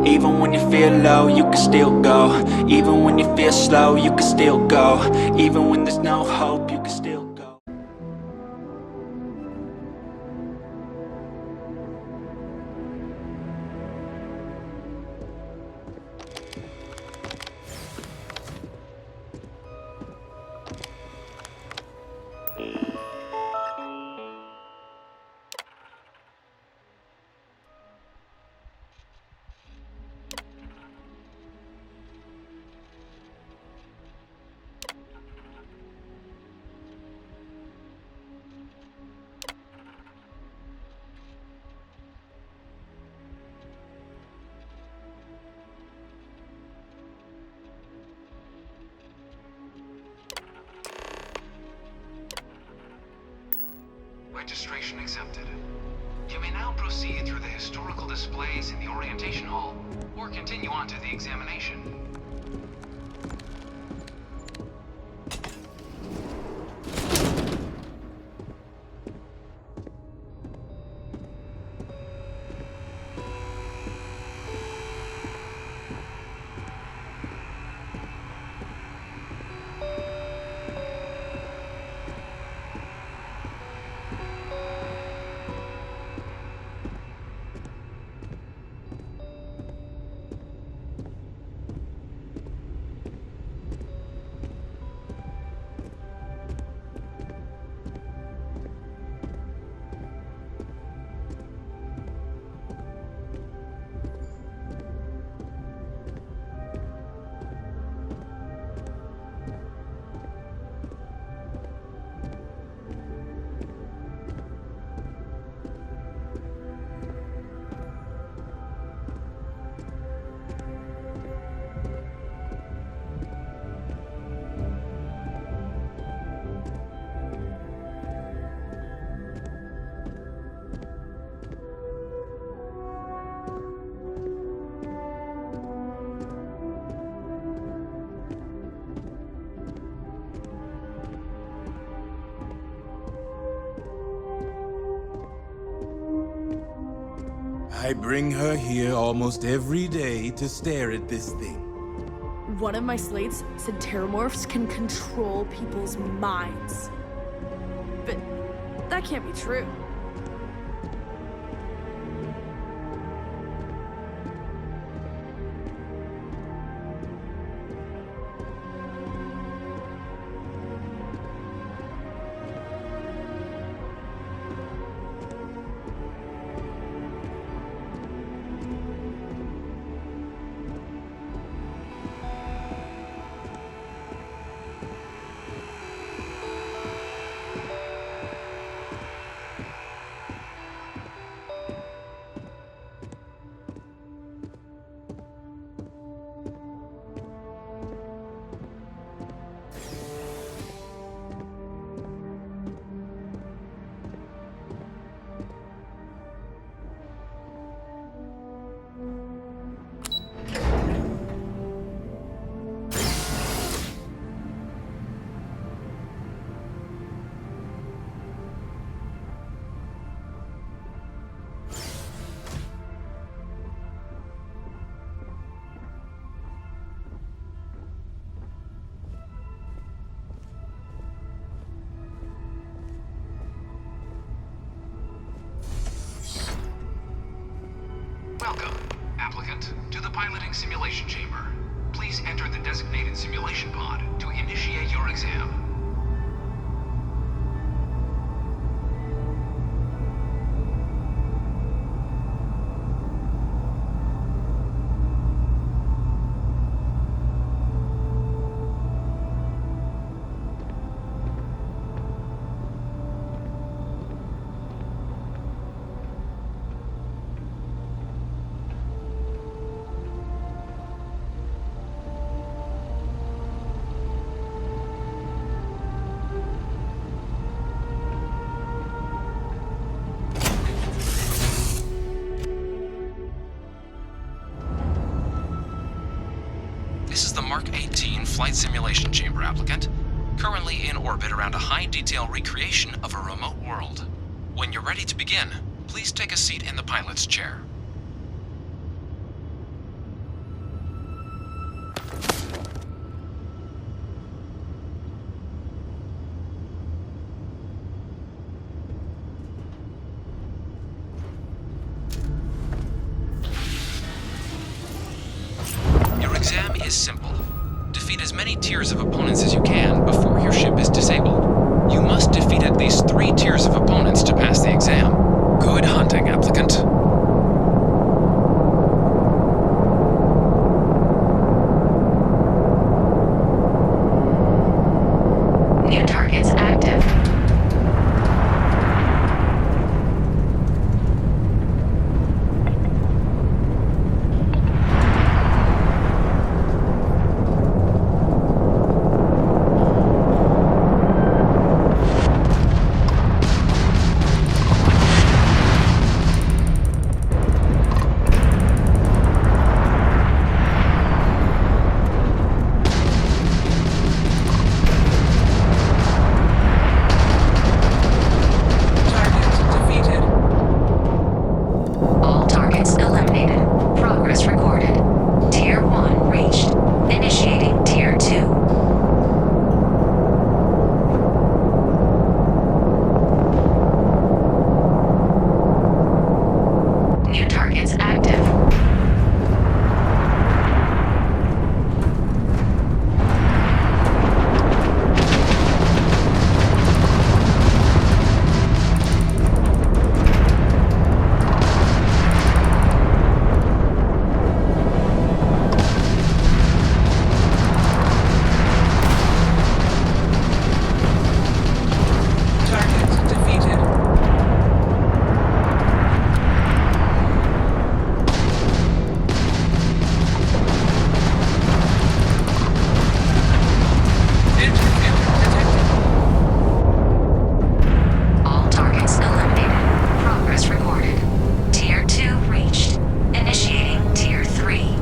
Even when you feel low, you can still go. Even when you feel slow, you can still go. Even when there's no hope, you can still go. Registration accepted. You may now proceed through the historical displays in the orientation hall, or continue on to the examination. I bring her here almost every day to stare at this thing. One of my slates said terramorphs can control people's minds. But that can't be true. Welcome, applicant, to the piloting simulation chamber. Please enter the designated simulation pod to initiate your exam. This is the Mark 18 Flight Simulation Chamber, applicant. Currently in orbit around a high-detail recreation of a remote world. When you're ready to begin, please take a seat in the pilot's chair. exam is simple. Defeat as many tiers of opponents as you can before your ship is disabled. You must defeat at least 3 tiers of opponents to pass the exam. Good hunting, applicant. New targets active. All targets eliminated. Progress recorded. Tier 1 reached. Initiating Tier 2. New targets active. Target defeated. Interference detected. All targets eliminated. Progress recorded. Tier 2 reached. Initiating Tier 3.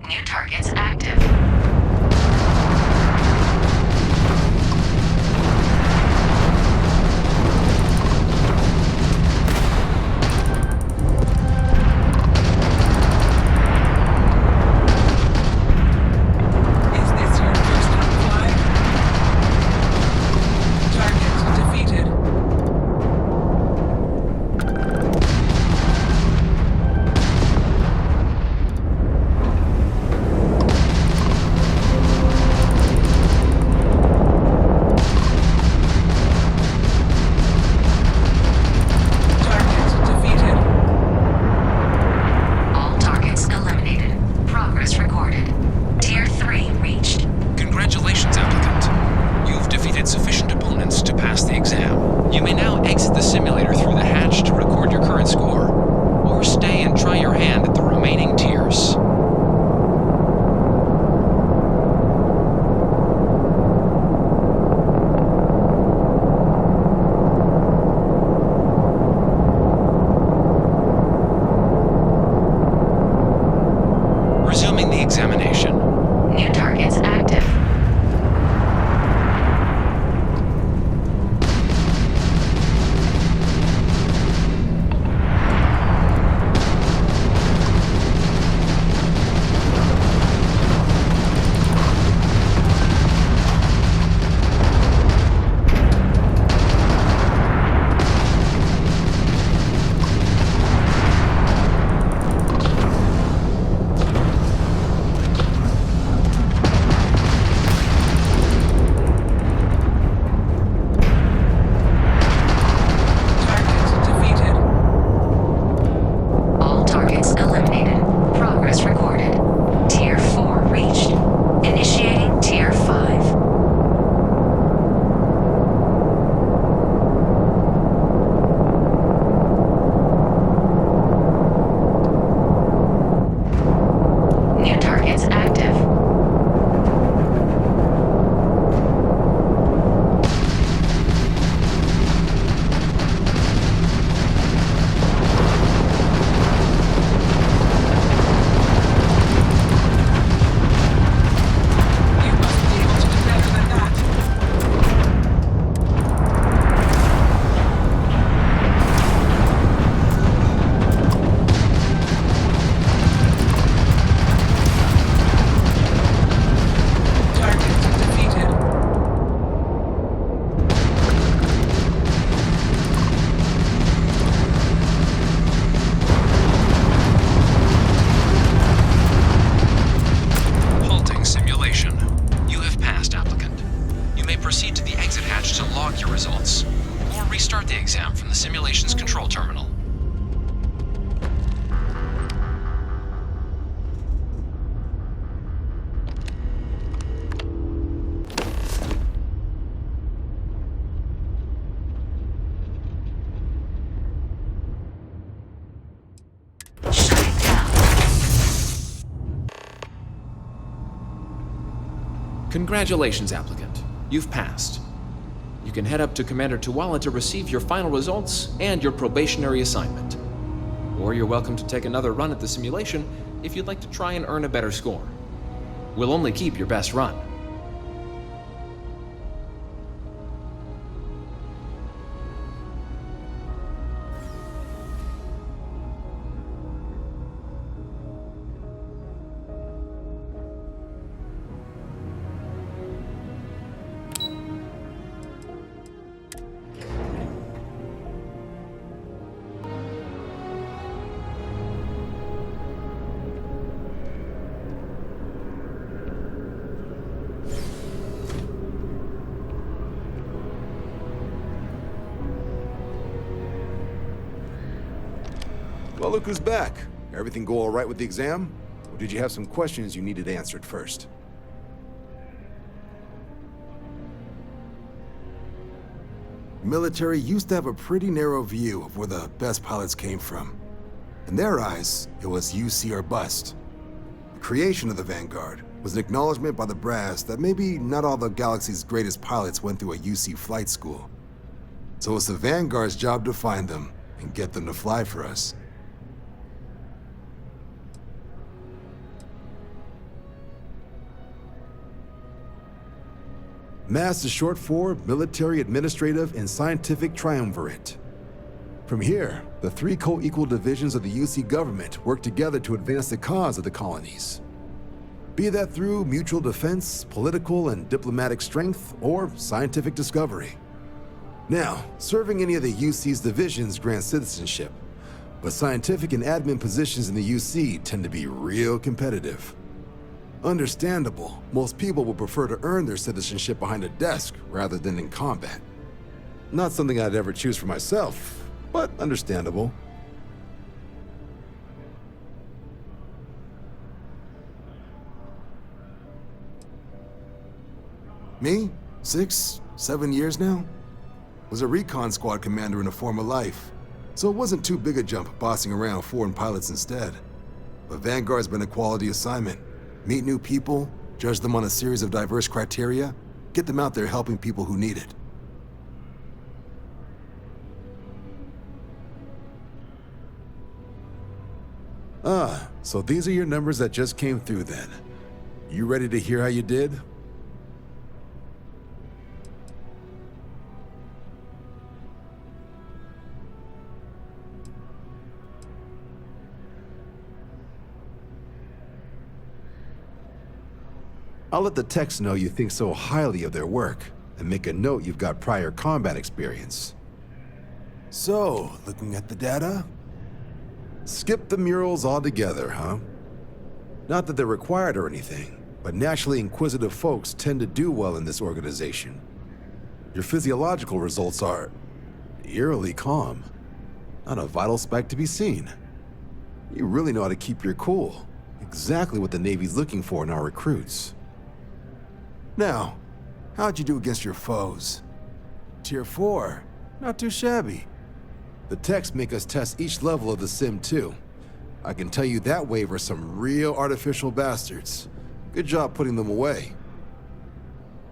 New targets active. Is this your first time flying? Target defeated. Target defeated. All targets eliminated. Progress recorded. Tier 3 reached. Congratulations, applicant. You've defeated sufficient opponents to pass the exam. You may now exit the simulator through the hatch to record your current score, or stay and try your hand at the remaining tiers. Resuming the examination. New targets active. results, or restart the exam from the simulation's control terminal. Shutting down. Congratulations, applicant. You've passed. You can head up to Commander Tuwala to receive your final results and your probationary assignment. Or you're welcome to take another run at the simulation if you'd like to try and earn a better score. We'll only keep your best run. Well, look who's back. Everything go all right with the exam? Or did you have some questions you needed answered first? Military used to have a pretty narrow view of where the best pilots came from. In their eyes, it was UC or bust. The creation of the Vanguard was an acknowledgement by the brass that maybe not all the galaxy's greatest pilots went through a UC flight school. So it's the Vanguard's job to find them and get them to fly for us. MASS is short for Military, Administrative, and Scientific Triumvirate. From here, the three co-equal divisions of the UC government work together to advance the cause of the colonies. Be that through mutual defense, political and diplomatic strength, or scientific discovery. Now, serving any of the UC's divisions grants citizenship, but scientific and admin positions in the UC tend to be real competitive. Understandable, most people would prefer to earn their citizenship behind a desk rather than in combat. Not something I'd ever choose for myself, but understandable. Me? 6, 7 years now? Was a recon squad commander in a former life, so it wasn't too big a jump bossing around foreign pilots instead. But Vanguard's been a quality assignment. Meet new people, judge them on a series of diverse criteria, get them out there helping people who need it. Ah, so these are your numbers that just came through then. You ready to hear how you did? I'll let the techs know you think so highly of their work, and make a note you've got prior combat experience. So, looking at the data? Skip the murals altogether, huh? Not that they're required or anything, but naturally inquisitive folks tend to do well in this organization. Your physiological results are eerily calm. Not a vital speck to be seen. You really know how to keep your cool. Exactly what the Navy's looking for in our recruits. Now, how'd you do against your foes? Tier 4, not too shabby. The techs make us test each level of the sim too. I can tell you that wave are some real artificial bastards. Good job putting them away.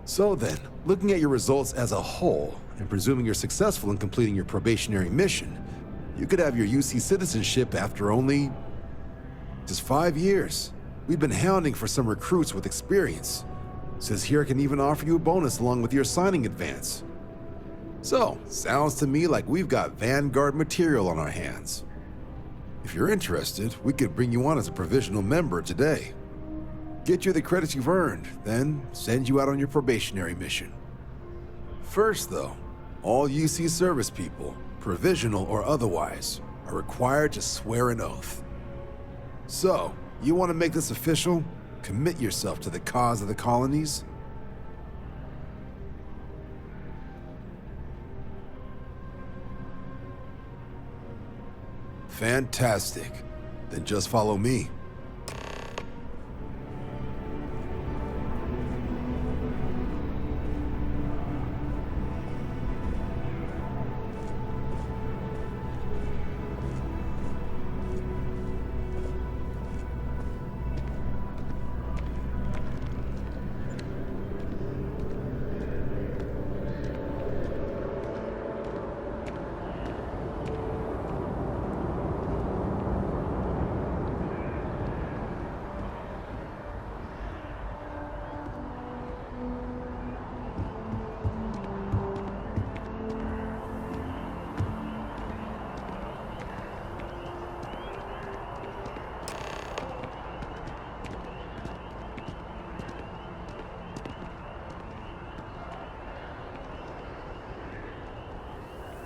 So then, looking at your results as a whole, and presuming you're successful in completing your probationary mission, you could have your UC citizenship after only just 5 years. We've been hounding for some recruits with experience. Says here I can even offer you a bonus along with your signing advance. So, sounds to me like we've got Vanguard material on our hands. If you're interested, we could bring you on as a provisional member today. Get you the credits you've earned, then send you out on your probationary mission. First though, all UC service people, provisional or otherwise, are required to swear an oath. So, you want to make this official? Commit yourself to the cause of the colonies? Fantastic. Then just follow me.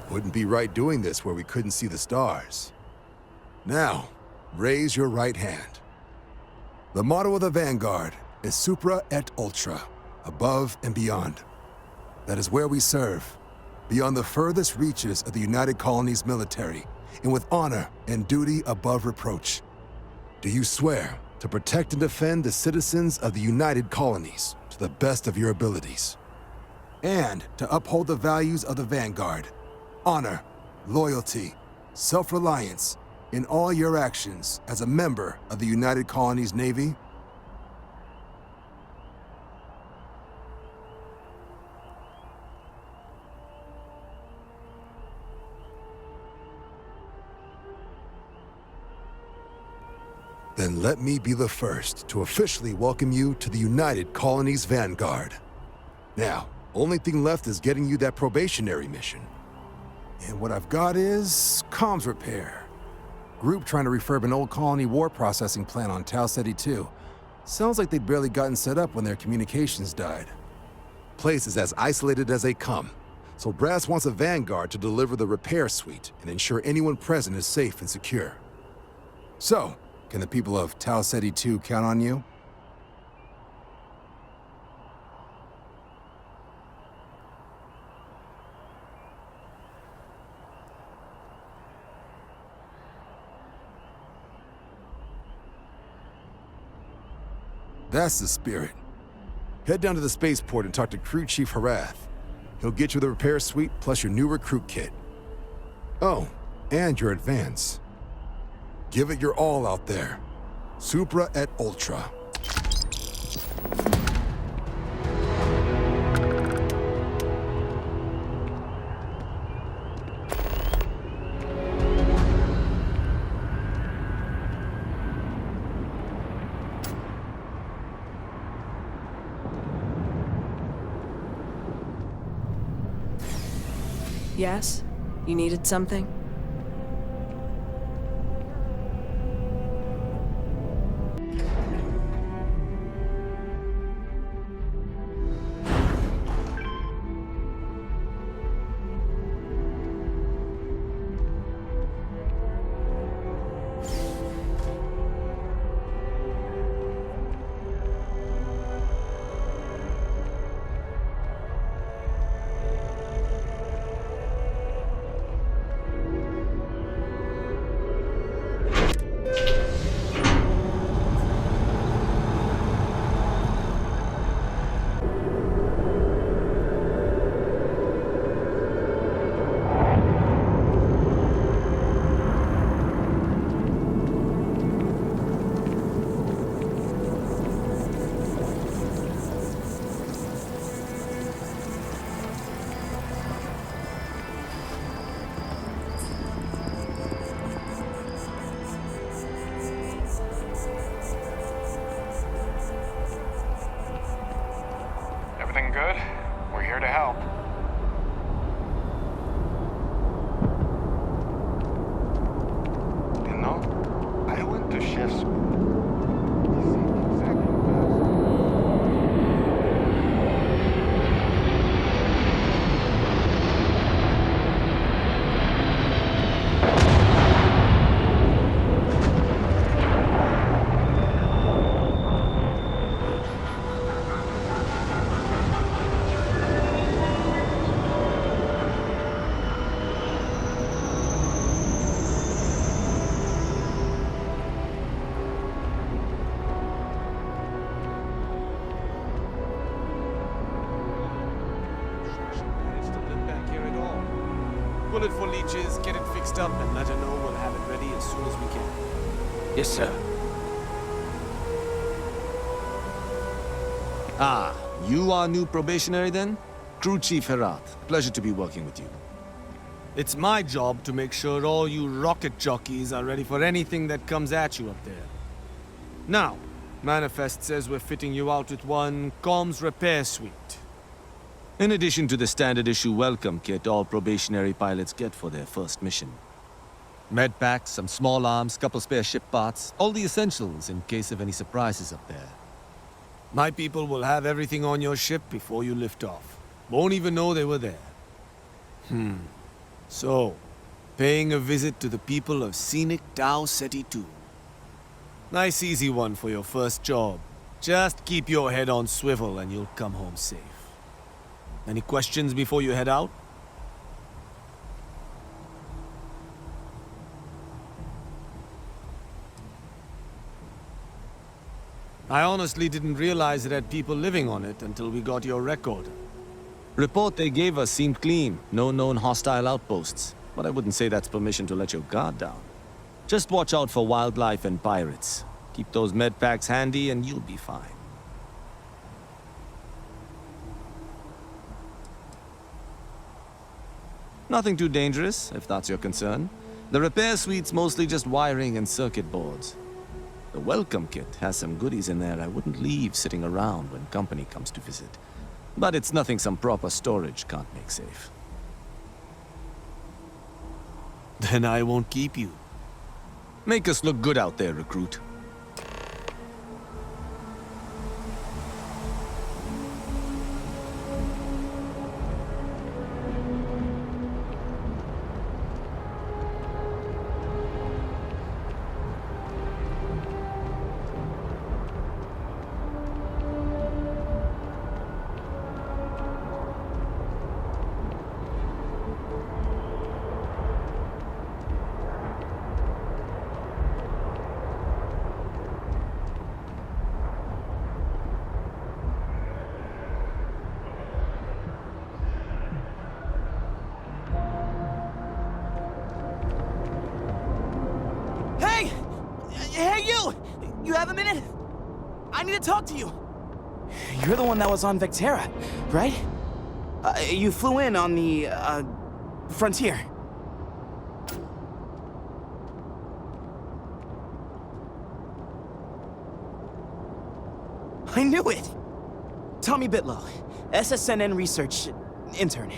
Wouldn't be right doing this where we couldn't see the stars. Now, raise your right hand. The motto of the Vanguard is Supra et Ultra, above and beyond. That is where we serve, beyond the furthest reaches of the United Colonies military, and with honor and duty above reproach. Do you swear to protect and defend the citizens of the United Colonies to the best of your abilities, and to uphold the values of the Vanguard, honor, loyalty, self-reliance in all your actions as a member of the United Colonies Navy? Then let me be the first to officially welcome you to the United Colonies Vanguard. Now, only thing left is getting you that probationary mission. And what I've got is comms repair. Group trying to refurb an old colony war processing plant on Tau Ceti 2. Sounds like they'd barely gotten set up when their communications died. Place is as isolated as they come, so Brass wants a Vanguard to deliver the repair suite and ensure anyone present is safe and secure. So, can the people of Tau Ceti 2 count on you? That's the spirit. Head down to the spaceport and talk to Crew Chief Harath. He'll get you the repair suite plus your new recruit kit. Oh, and your advance. Give it your all out there. Supra et Ultra. Yes? You needed something? bullet for leeches, get it fixed up, and let her know we'll have it ready as soon as we can. Yes, sir. Ah, you are new probationary then? Crew Chief Herat. Pleasure to be working with you. It's my job to make sure all you rocket jockeys are ready for anything that comes at you up there. Now, Manifest says we're fitting you out with one comms repair suite. In addition to the standard issue welcome kit all probationary pilots get for their first mission. Med packs, some small arms, couple spare ship parts, all the essentials in case of any surprises up there. My people will have everything on your ship before you lift off. Won't even know they were there. So, paying a visit to the people of scenic Tau Ceti 2. Nice easy one for your first job. Just keep your head on swivel and you'll come home safe. Any questions before you head out? I honestly didn't realize it had people living on it until we got your record. Report they gave us seemed clean. No known hostile outposts. But I wouldn't say that's permission to let your guard down. Just watch out for wildlife and pirates. Keep those med packs handy and you'll be fine. Nothing too dangerous, if that's your concern. The repair suite's mostly just wiring and circuit boards. The welcome kit has some goodies in there I wouldn't leave sitting around when company comes to visit. But it's nothing some proper storage can't make safe. Then I won't keep you. Make us look good out there, recruit. Hey, you! You have a minute? I need to talk to you. You're the one that was on Vectera, right? You flew in on the, Frontier. I knew it! Tommy Bitlow, SSNN research intern.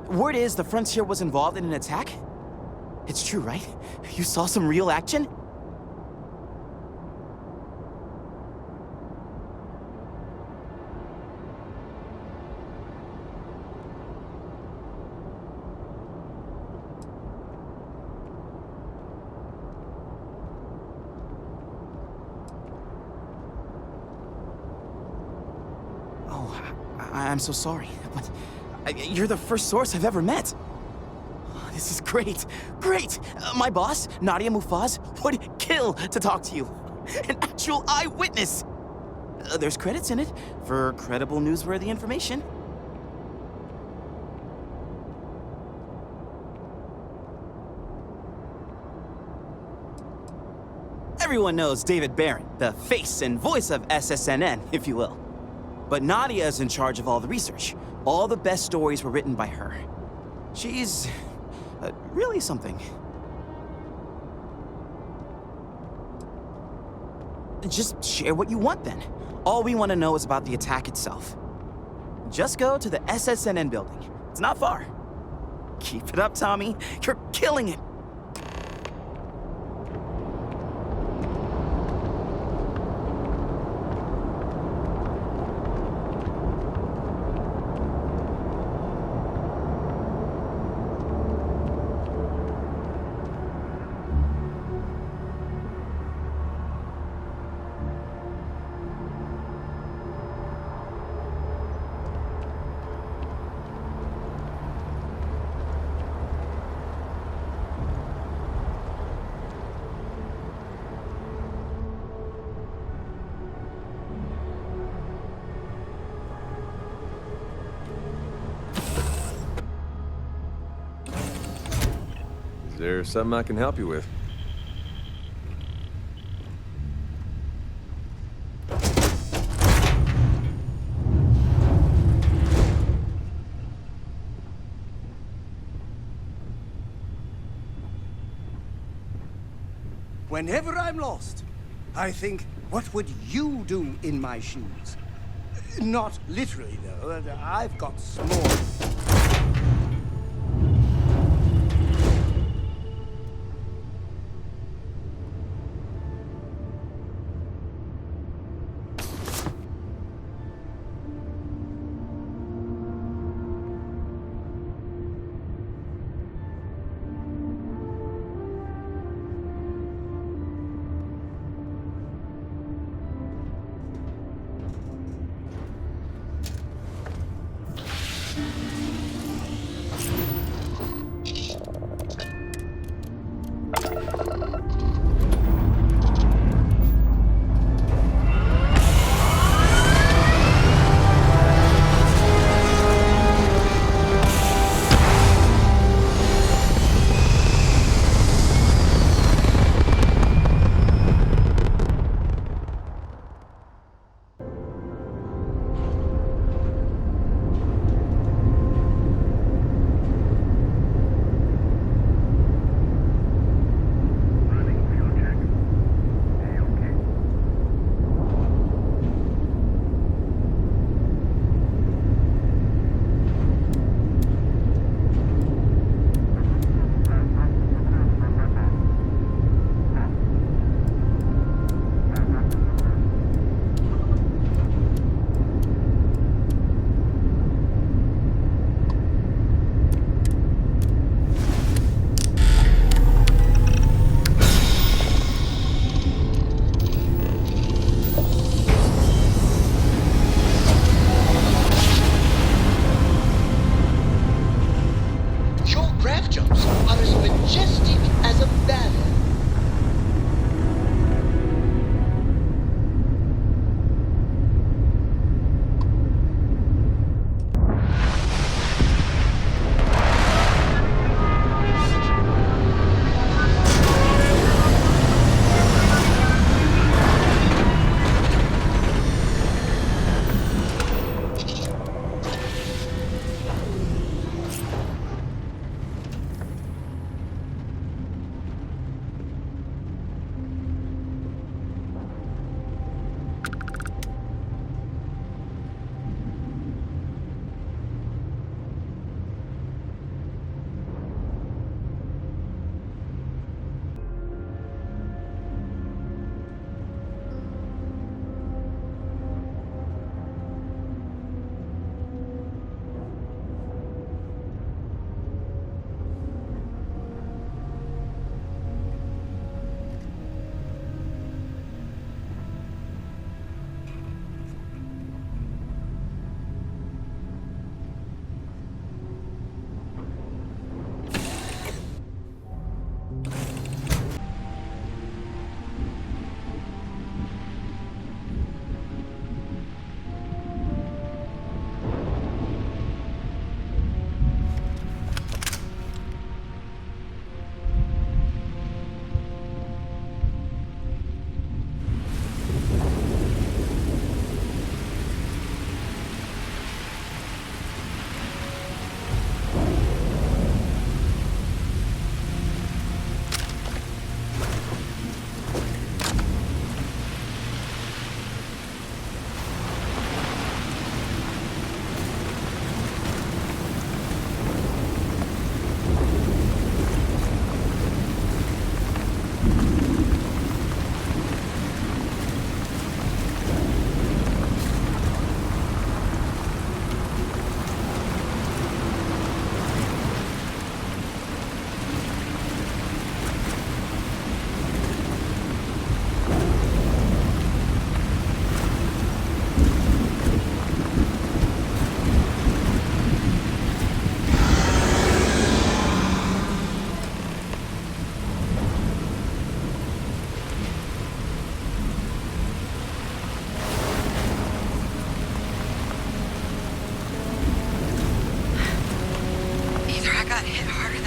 Word is the Frontier was involved in an attack? It's true, right? You saw some real action? I'm so sorry, but you're the first source I've ever met. Oh, this is great, great! My boss, Nadia Mufaz, would kill to talk to you. An actual eyewitness! There's credits in it for credible, newsworthy information. Everyone knows David Barron, the face and voice of SSNN, if you will. But Nadia is in charge of all the research. All the best stories were written by her. She's really something. Just share what you want then. All we want to know is about the attack itself. Just go to the SSNN building. It's not far. Keep it up, Tommy. You're killing it. Is there something I can help you with? Whenever I'm lost, I think, what would you do in my shoes? Not literally, though. I've got small...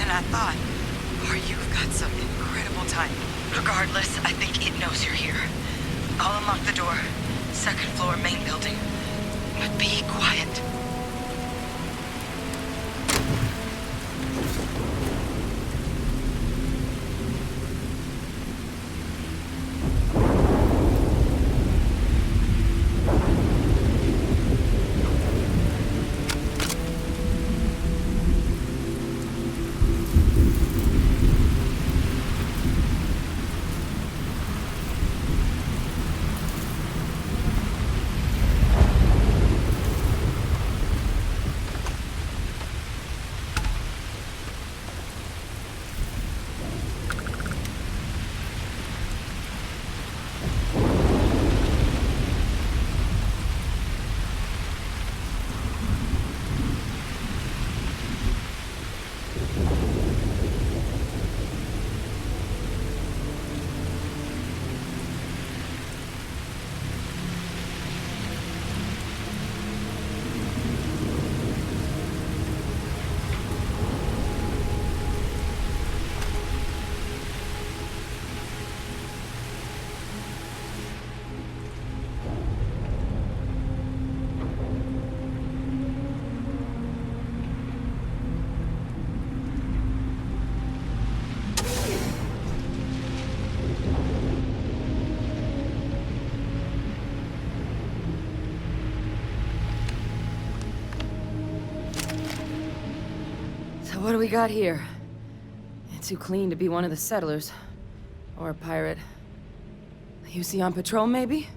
I thought, or you've got some incredible timing. Regardless, I think it knows you're here. I'll unlock the door. Second floor, main building. But be quiet. So what do we got here? It's too clean to be one of the settlers. Or a pirate. You see on patrol, maybe?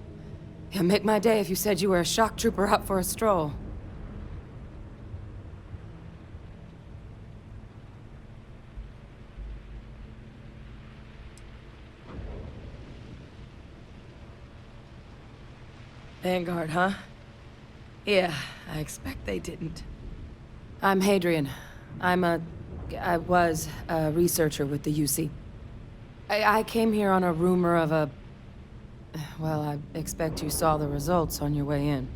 It'd make my day if you said you were a shock trooper out for a stroll. Vanguard, huh? Yeah, I expect they didn't. I'm Hadrian. I was a researcher with the UC. I came here on a rumor of a... Well, I expect you saw the results on your way in.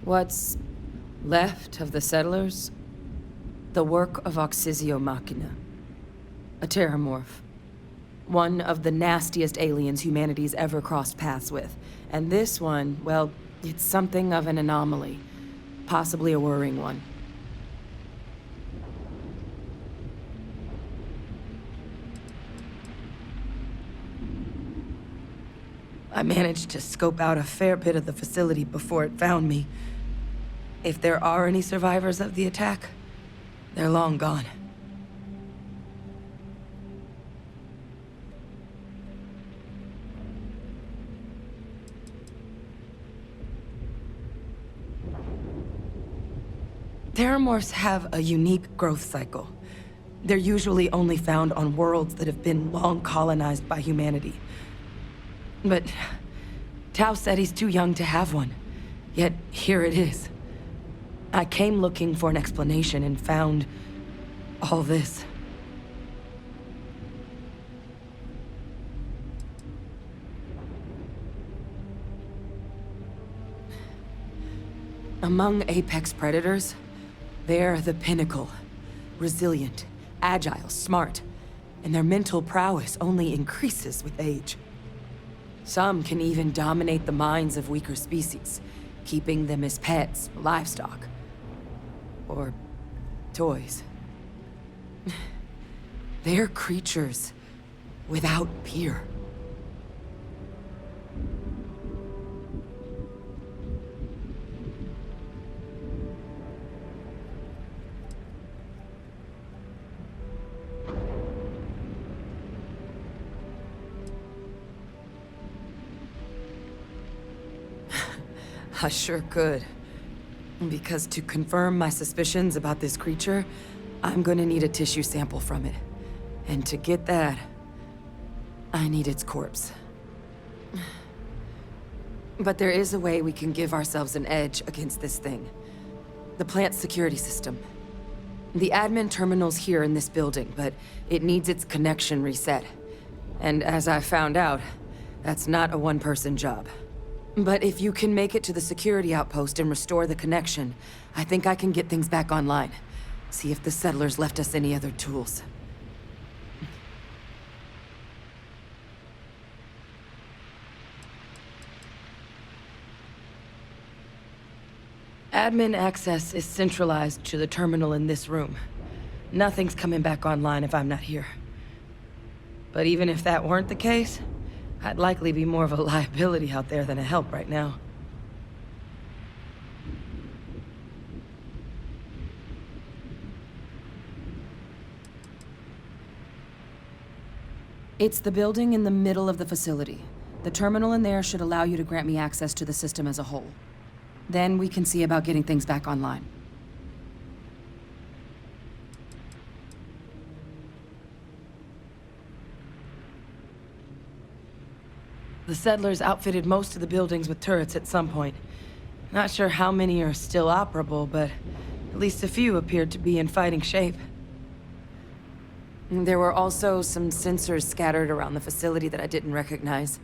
What's left of the settlers? The work of Oxysio Machina. A terramorph. One of the nastiest aliens humanity's ever crossed paths with. And this one, well, it's something of an anomaly. Possibly a worrying one. I managed to scope out a fair bit of the facility before it found me. If there are any survivors of the attack, they're long gone. Terramorphs have a unique growth cycle. They're usually only found on worlds that have been long colonized by humanity. But Tao said he's too young to have one. Yet here it is. I came looking for an explanation and found all this. Among apex predators, they're the pinnacle. Resilient, agile, smart, and their mental prowess only increases with age. Some can even dominate the minds of weaker species, keeping them as pets, livestock, or toys. They're creatures without peer. I sure could. Because to confirm my suspicions about this creature, I'm gonna need a tissue sample from it. And to get that, I need its corpse. But there is a way we can give ourselves an edge against this thing. The plant's security system. The admin terminal's here in this building, but it needs its connection reset. And as I found out, that's not a one-person job. But if you can make it to the security outpost and restore the connection, I think I can get things back online. See if the settlers left us any other tools. Admin access is centralized to the terminal in this room. Nothing's coming back online if I'm not here. But even if that weren't the case, I'd likely be more of a liability out there than a help right now. It's the building in the middle of the facility. The terminal in there should allow you to grant me access to the system as a whole. Then we can see about getting things back online. The settlers outfitted most of the buildings with turrets at some point. Not sure how many are still operable, but at least a few appeared to be in fighting shape. There were also some sensors scattered around the facility that I didn't recognize.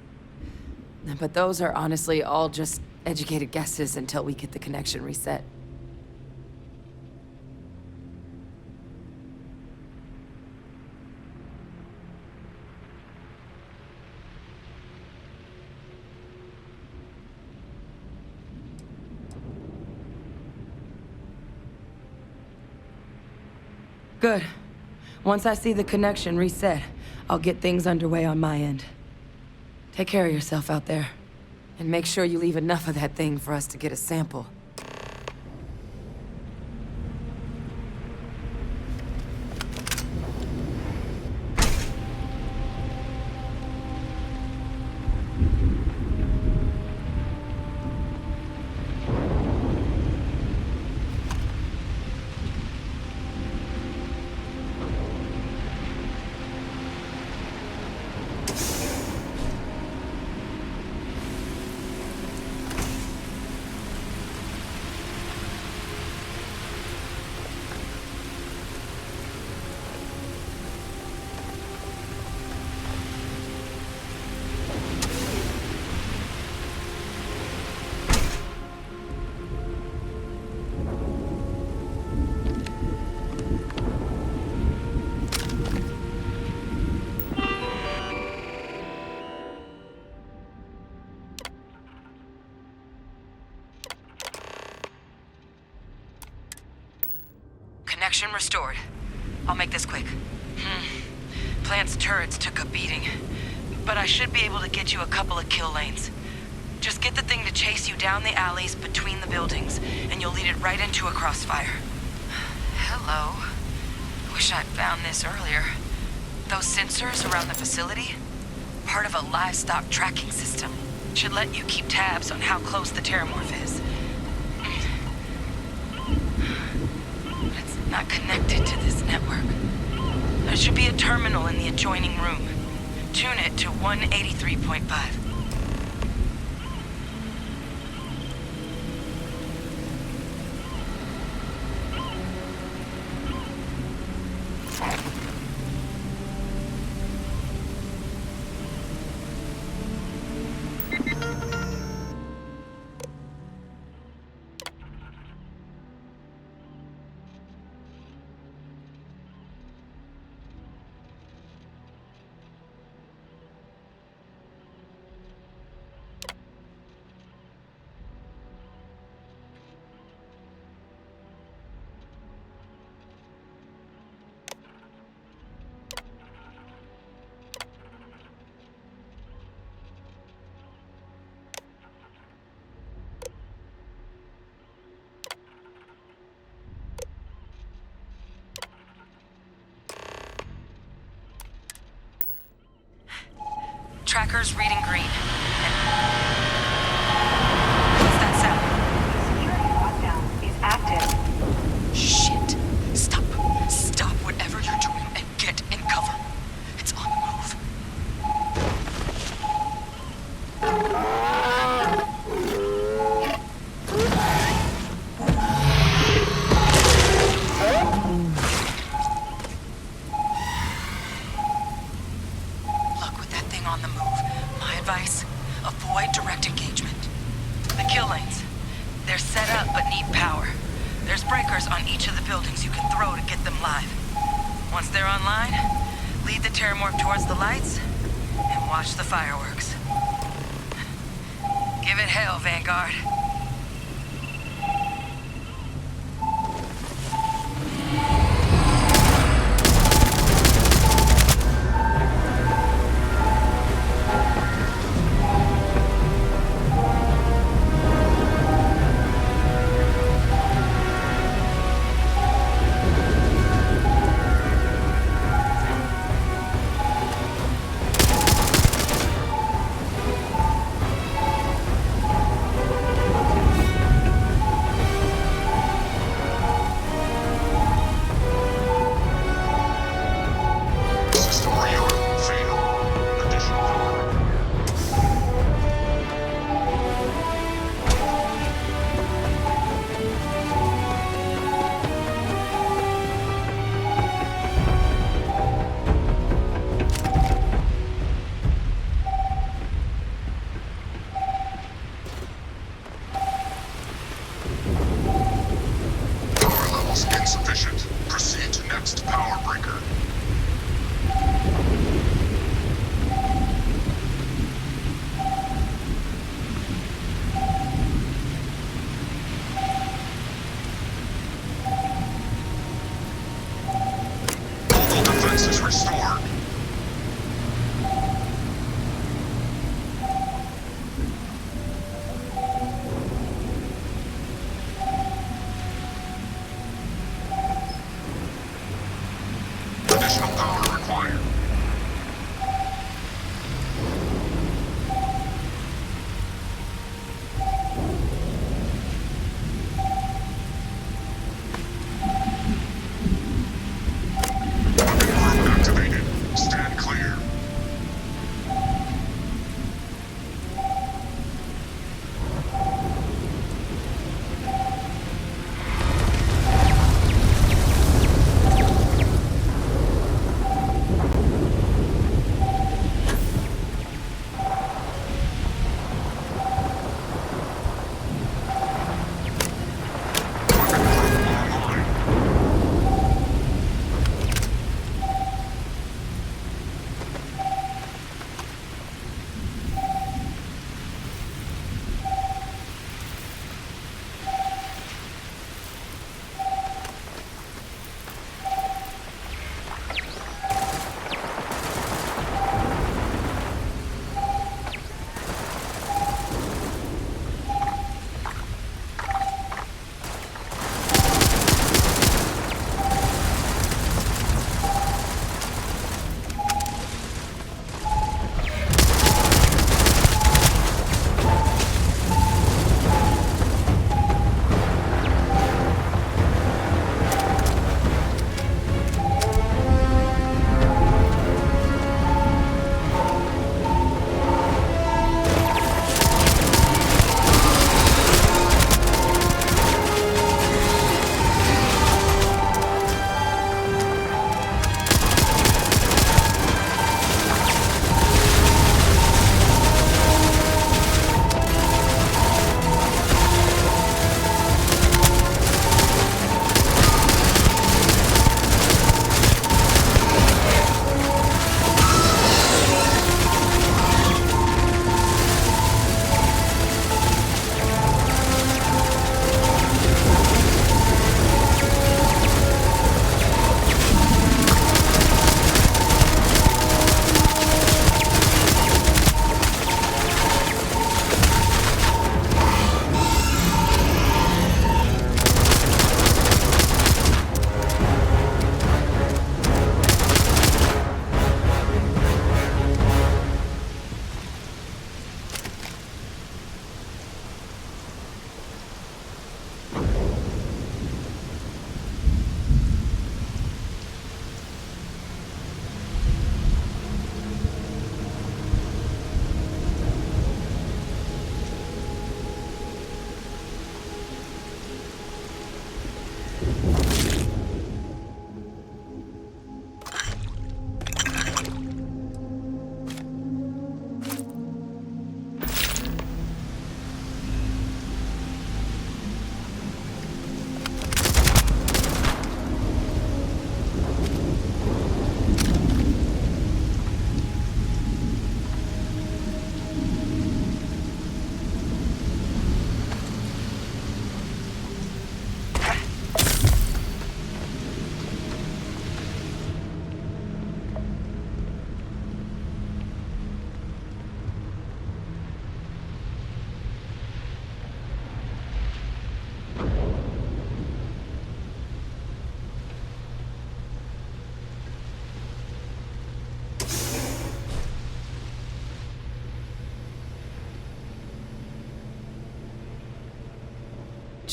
But those are honestly all just educated guesses until we get the connection reset. Good. Once I see the connection reset, I'll get things underway on my end. Take care of yourself out there. And make sure you leave enough of that thing for us to get a sample. Connection restored. I'll make this quick. Plant's turrets took a beating, but I should be able to get you a couple of kill lanes. Just get the thing to chase you down the alleys between the buildings, and you'll lead it right into a crossfire. Hello. Wish I'd found this earlier. Those sensors around the facility? Part of a livestock tracking system. Should let you keep tabs on how close the terramorph is. Not connected to this network. There should be a terminal in the adjoining room. Tune it to 183.5. Tracker's reading green. What's that sound? Security lockdown is active. Shit. Stop. Stop whatever you're doing and get in cover. It's on the move. Look, with that thing on the move, my advice, avoid direct engagement. The kill lanes, they're set up but need power. There's breakers on each of the buildings you can throw to get them live. Once they're online, lead the terramorph towards the lights and watch the fireworks. Give it hell, Vanguard. Insufficient. Proceed to next power breaker. Mobile defenses restored. Additional power required. Group activated. Stand clear.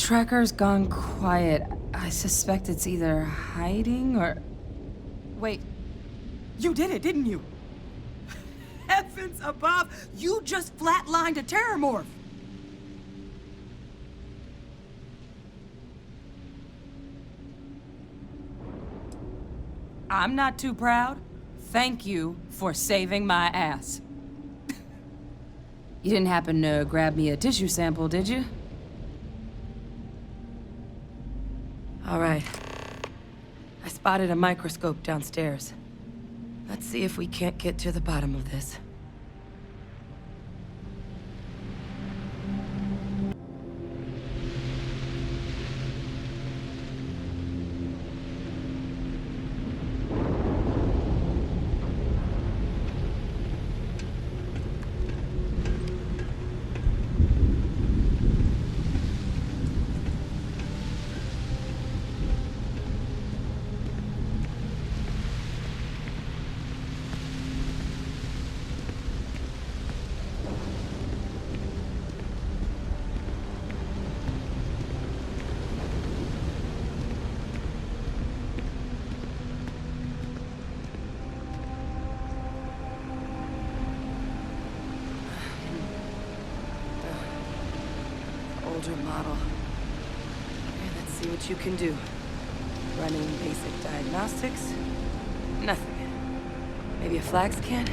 tracker's gone quiet. I suspect it's either hiding or... Wait. You did it, didn't you? Heavens above! You just flatlined a terramorph! I'm not too proud. Thank you for saving my ass. You didn't happen to grab me a tissue sample, did you? All right. I spotted a microscope downstairs. Let's see if we can't get to the bottom of this. Older model. Okay, let's see what you can do. Running basic diagnostics? Nothing. Maybe a flag scan?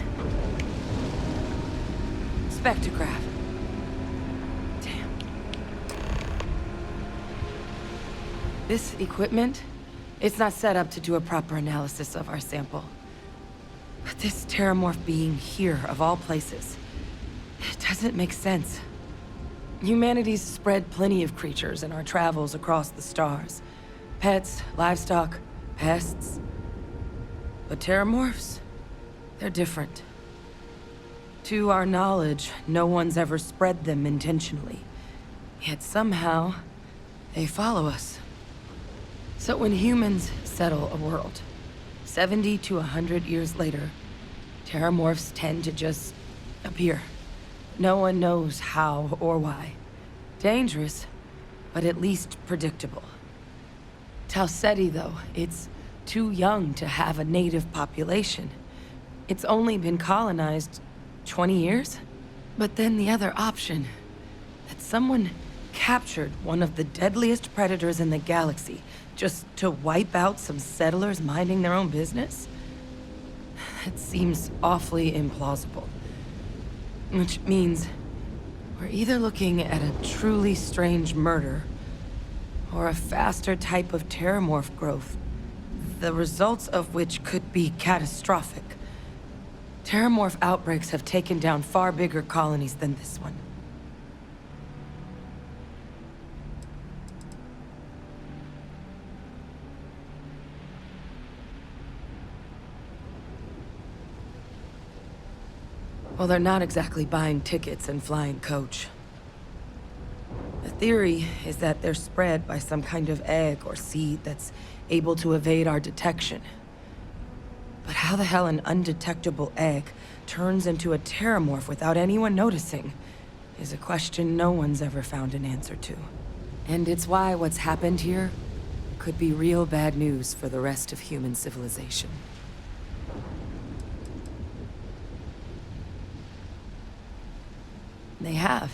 Spectrograph. Damn. This equipment, it's not set up to do a proper analysis of our sample. But this terramorph being here, of all places, it doesn't make sense. Humanity's spread plenty of creatures in our travels across the stars. Pets, livestock, pests. But terramorphs, they're different. To our knowledge, no one's ever spread them intentionally. Yet somehow, they follow us. So when humans settle a world, 70 to 100 years later, terramorphs tend to just appear. No one knows how or why. Dangerous, but at least predictable. Tau Ceti, though, it's too young to have a native population. It's only been colonized 20 years? But then the other option, that someone captured one of the deadliest predators in the galaxy just to wipe out some settlers minding their own business? That seems awfully implausible. Which means we're either looking at a truly strange murder or a faster type of terramorph growth, the results of which could be catastrophic. Terramorph outbreaks have taken down far bigger colonies than this one. Well, they're not exactly buying tickets and flying coach. The theory is that they're spread by some kind of egg or seed that's able to evade our detection. But how the hell an undetectable egg turns into a terramorph without anyone noticing is a question no one's ever found an answer to. And it's why what's happened here could be real bad news for the rest of human civilization. They have.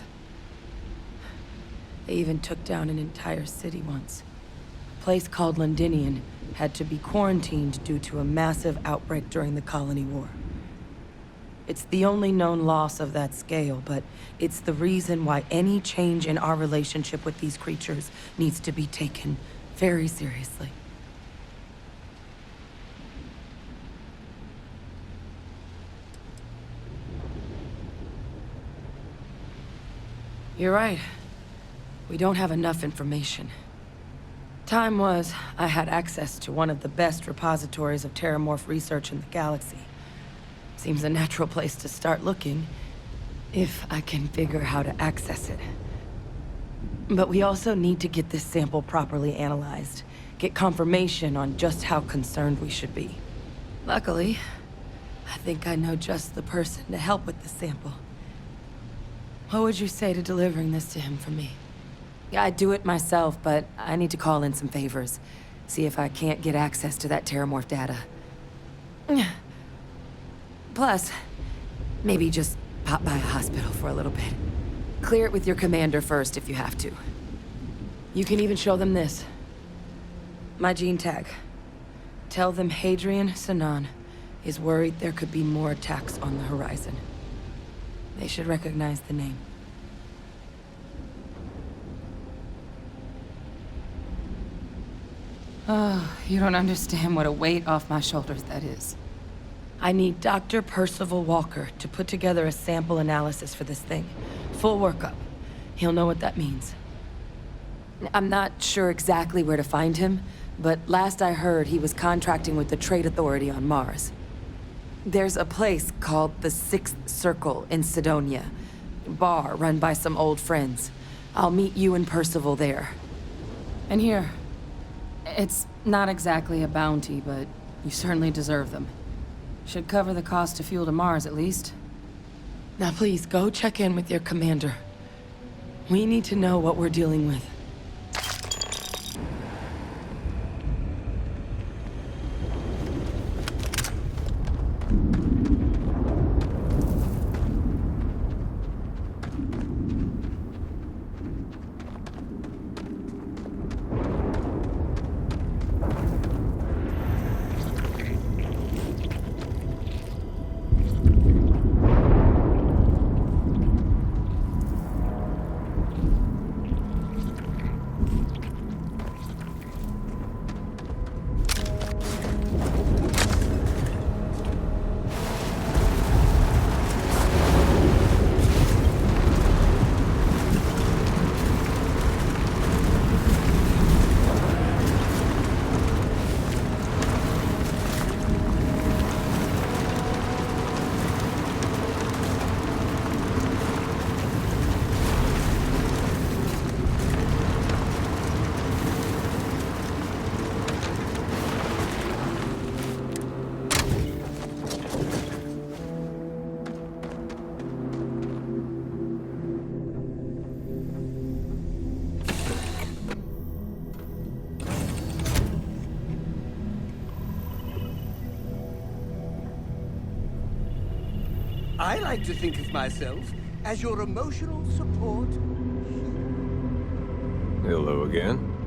They even took down an entire city once. A place called Londinian had to be quarantined due to a massive outbreak during the Colony War. It's the only known loss of that scale, but it's the reason why any change in our relationship with these creatures needs to be taken very seriously. You're right. We don't have enough information. Time was, I had access to one of the best repositories of terramorph research in the galaxy. Seems a natural place to start looking, if I can figure how to access it. But we also need to get this sample properly analyzed, get confirmation on just how concerned we should be. Luckily, I think I know just the person to help with the sample. What would you say to delivering this to him for me? I'd do it myself, but I need to call in some favors. See if I can't get access to that Terramorph data. Plus, maybe just pop by a hospital for a little bit. Clear it with your commander first if you have to. You can even show them this. My gene tag. Tell them Hadrian Sanan is worried there could be more attacks on the horizon. They should recognize the name. Oh, you don't understand what a weight off my shoulders that is. I need Dr. Percival Walker to put together a sample analysis for this thing. Full workup. He'll know what that means. I'm not sure exactly where to find him, but last I heard he was contracting with the Trade Authority on Mars. There's a place called the Sixth Circle in Sidonia. A bar run by some old friends. I'll meet you and Percival there. And here. It's not exactly a bounty, but you certainly deserve them. Should cover the cost to fuel to Mars, at least. Now please, go check in with your commander. We need to know what we're dealing with. I like to think of myself as your emotional support. Hello again.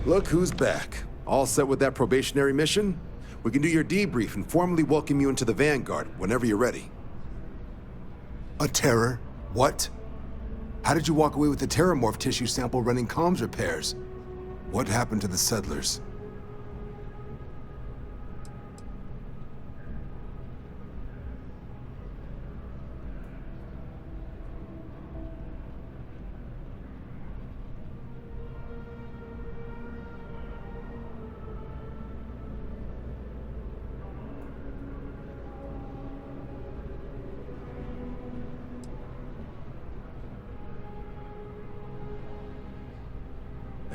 Look who's back. All set with that probationary mission? We can do your debrief and formally welcome you into the Vanguard whenever you're ready. A terror? What? How did you walk away with the Terramorph tissue sample running comms repairs? What happened to the settlers?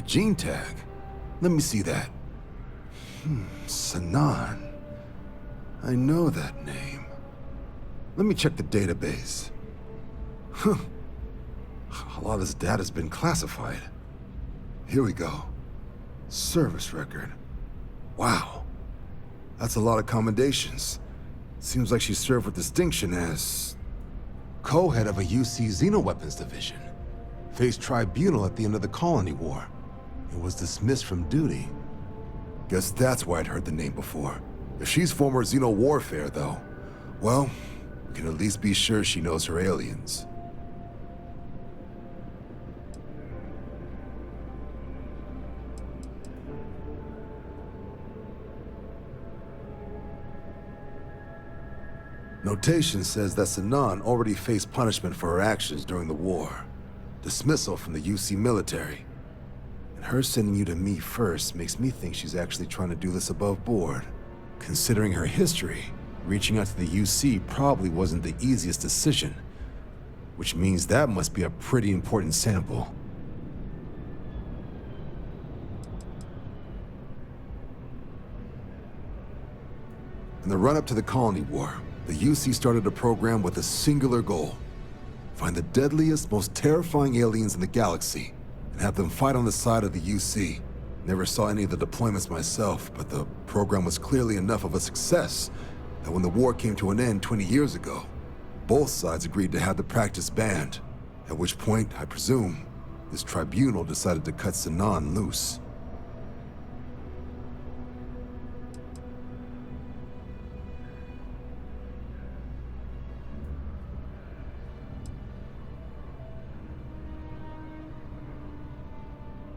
A gene tag? Let me see that. Sanan. I know that name. Let me check the database. Huh. A lot of this data's been classified. Here we go. Service record. Wow. That's a lot of commendations. Seems like she served with distinction as co-head of a UC Xenoweapons division. Faced tribunal at the end of the Colony War. And was dismissed from duty. Guess that's why I'd heard the name before. If she's former Xeno warfare, though, well, we can at least be sure she knows her aliens. Notation says that Sanan already faced punishment for her actions during the war. Dismissal from the UC military. And her sending you to me first makes me think she's actually trying to do this above board. Considering her history, reaching out to the UC probably wasn't the easiest decision. Which means that must be a pretty important sample. In the run-up to the Colony War, the UC started a program with a singular goal. Find the deadliest, most terrifying aliens in the galaxy, and have them fight on the side of the UC. Never saw any of the deployments myself, but the program was clearly enough of a success that when the war came to an end 20 years ago, both sides agreed to have the practice banned, at which point, I presume, this tribunal decided to cut Sanan loose.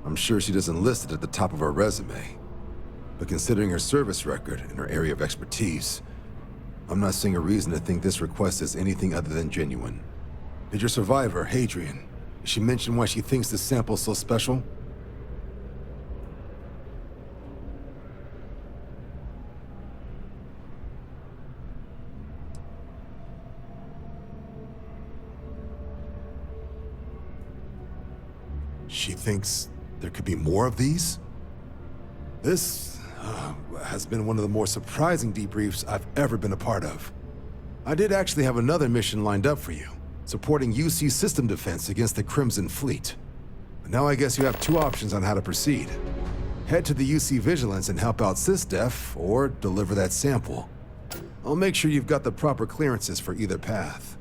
I'm sure she doesn't list it at the top of her resume. But considering her service record and her area of expertise, I'm not seeing a reason to think this request is anything other than genuine. Did your survivor, Hadrian, did she mention why she thinks this sample's so special? She thinks there could be more of these? This has been one of the more surprising debriefs I've ever been a part of. I did actually have another mission lined up for you, supporting UC system defense against the Crimson Fleet. But now I guess you have two options on how to proceed. Head to the UC Vigilance and help out SysDef, or deliver that sample. I'll make sure you've got the proper clearances for either path.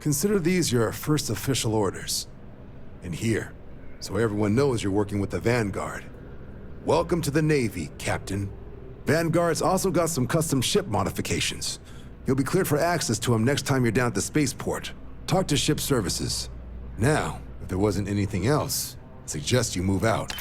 Consider these your first official orders. And here, so everyone knows you're working with the Vanguard. Welcome to the Navy, Captain. Vanguard's also got some custom ship modifications. You'll be cleared for access to them next time you're down at the spaceport. Talk to ship services. Now, if there wasn't anything else, I suggest you move out.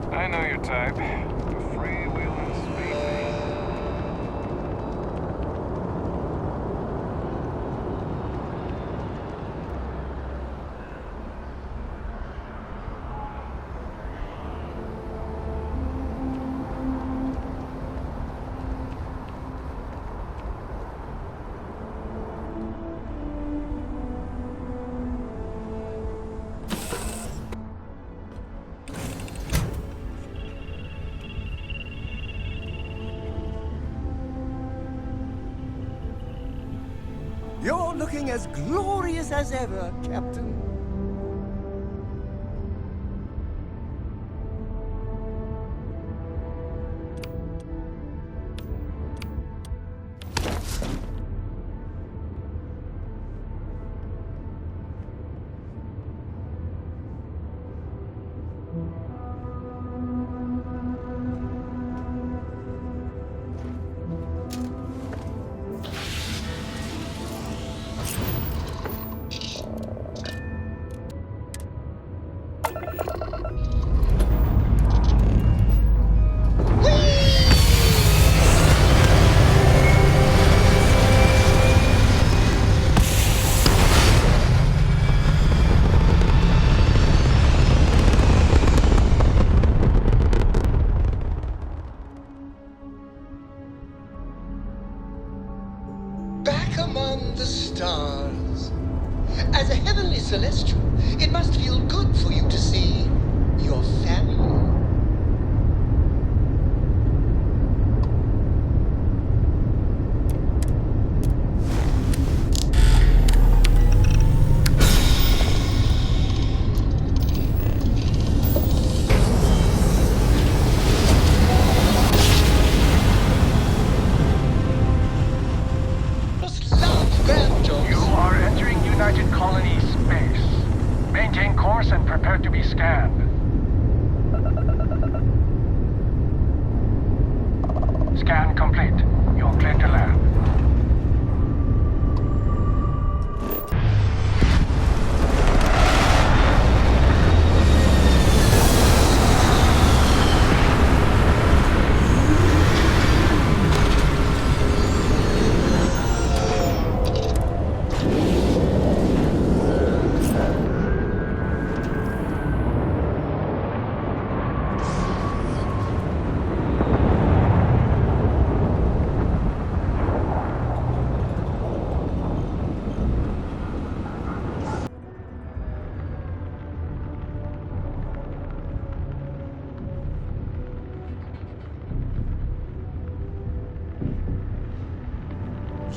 I know your type. A free-wheeling speed. looking as glorious as ever, Captain. Back among the stars. As a heavenly celestial, it must feel good for you to see your family. You are entering United Colony space. Maintain course and prepare to be scanned. Scan complete. You're clear to land.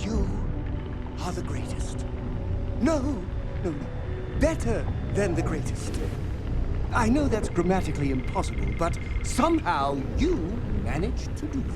You are the greatest. No. Better than the greatest. I know that's grammatically impossible, but somehow you managed to do it.